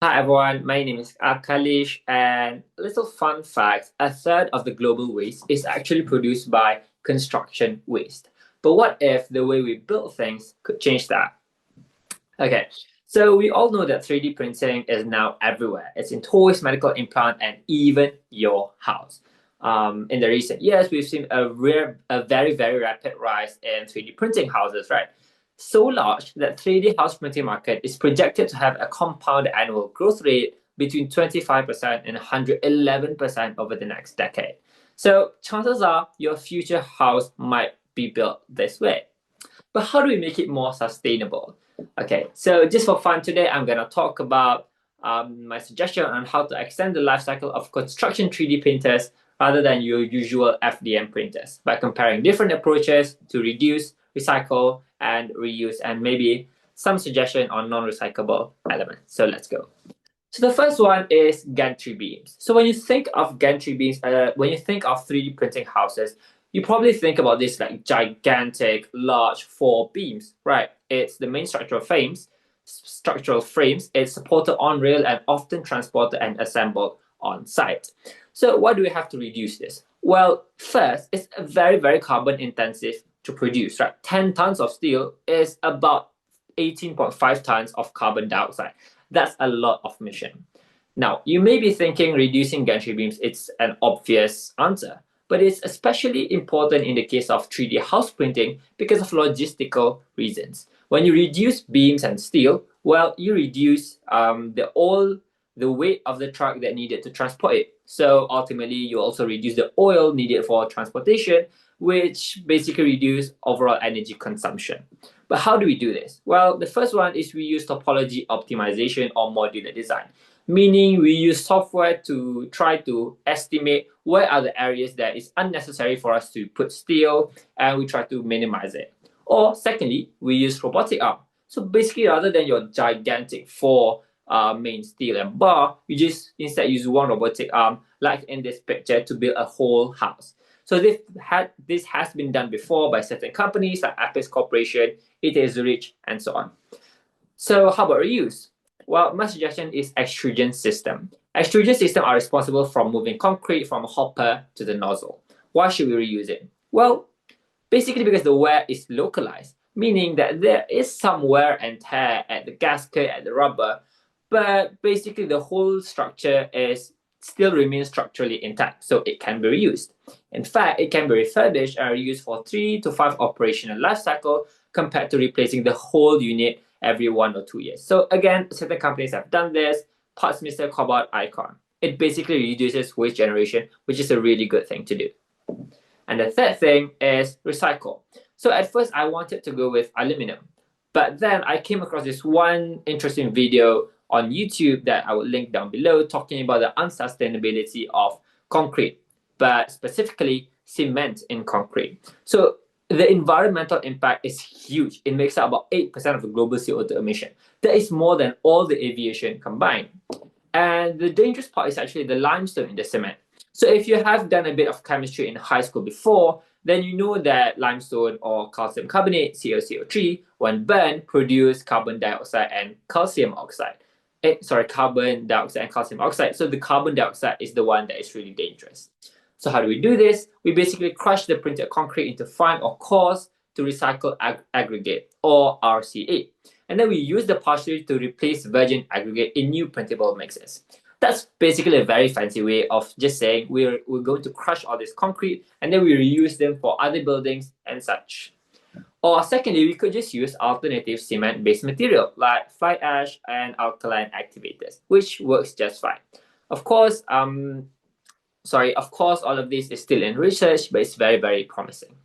Hi everyone, my name is Khalish, and little fun fact, a third of the global waste is actually produced by construction waste. But what if the way we build things could change that? Okay, so we all know that 3D printing is now everywhere. It's in toys, medical implant, and even your house. In the recent years, we've seen a very, very rapid rise in 3D printing houses, right? So large that 3D house printing market is projected to have a compound annual growth rate between 25% and 111% over the next decade. So chances are your future house might be built this way. But how do we make it more sustainable? Okay, so just for fun today, I'm going to talk about my suggestion on how to extend the life cycle of construction 3D printers rather than your usual FDM printers by comparing different approaches to reduce, recycle, and reuse, and maybe some suggestion on non-recyclable elements. So let's go. So the first one is gantry beams. So when you think of gantry beams, when you think of 3D printing houses, you probably think about this like gigantic, large four beams, right? It's the main structural frames. It's supported on rail and often transported and assembled on site. So why do we have to reduce this? Well, first, it's very, very carbon intensive to produce, right? 10 tons of steel is about 18.5 tons of carbon dioxide. That's a lot of emission. Now, you may be thinking reducing gantry beams, it's an obvious answer, but it's especially important in the case of 3D house printing because of logistical reasons. When you reduce beams and steel, well, you reduce the weight of the truck that needed to transport it. So ultimately, you also reduce the oil needed for transportation, which basically reduce overall energy consumption. But how do we do this? Well, the first one is we use topology optimization or modular design, meaning we use software to try to estimate where are the areas that is unnecessary for us to put steel, and we try to minimize it. Or secondly, we use robotic arm. So basically, rather than your gigantic four main steel and bar, you just instead use one robotic arm, like in this picture, to build a whole house. So this has been done before by certain companies like Apex Corporation, it is rich, and so on. So how about reuse? Well, my suggestion is extrusion system. Extrusion system are responsible for moving concrete from a hopper to the nozzle. Why should we reuse it? Well, basically because the wear is localized, meaning that there is some wear and tear at the gasket, at the rubber, but basically the whole structure is still remains structurally intact, so it can be reused. In fact, it can be refurbished and reused for 3 to 5 operational life cycle compared to replacing the whole unit every 1 or 2 years. So again, certain companies have done this. Parts Mr. Cobalt Icon. It basically reduces waste generation, which is a really good thing to do. And the third thing is recycle. So at first I wanted to go with aluminum, but then I came across this one interesting video on YouTube that I will link down below talking about the unsustainability of concrete, but specifically cement in concrete. So the environmental impact is huge. It makes up about 8% of the global CO2 emission. That is more than all the aviation combined. And the dangerous part is actually the limestone in the cement. So if you have done a bit of chemistry in high school before, then you know that limestone or calcium carbonate, CaCO3, when burned, produce carbon dioxide and calcium oxide. Carbon dioxide and calcium oxide. So the carbon dioxide is the one that is really dangerous. So how do we do this? We basically crush the printed concrete into fine or coarse to recycle aggregate or RCA. And then we use the partially to replace virgin aggregate in new printable mixes. That's basically a very fancy way of just saying we're going to crush all this concrete and then we reuse them for other buildings and such. Or secondly, we could just use alternative cement-based material like fly ash and alkaline activators, which works just fine. Of course, all of this is still in research, but it's very, very promising.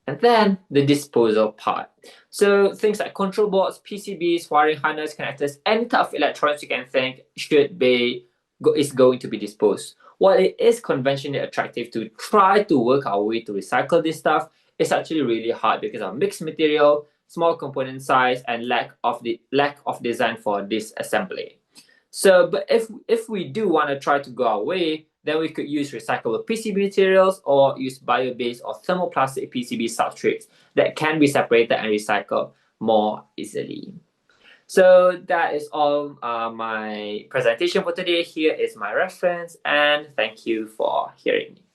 And then the disposal part. So things like control boards, PCBs, wiring harness, connectors, any type of electronics you can think is going to be disposed. While it is conventionally attractive to try to work our way to recycle this stuff, it's actually really hard because of mixed material, small component size, and lack of design for disassembly. So, but if we do want to try to go our way, then we could use recyclable PCB materials or use bio-based or thermoplastic PCB substrates that can be separated and recycled more easily. So that is all my presentation for today. Here is my reference, and thank you for hearing me.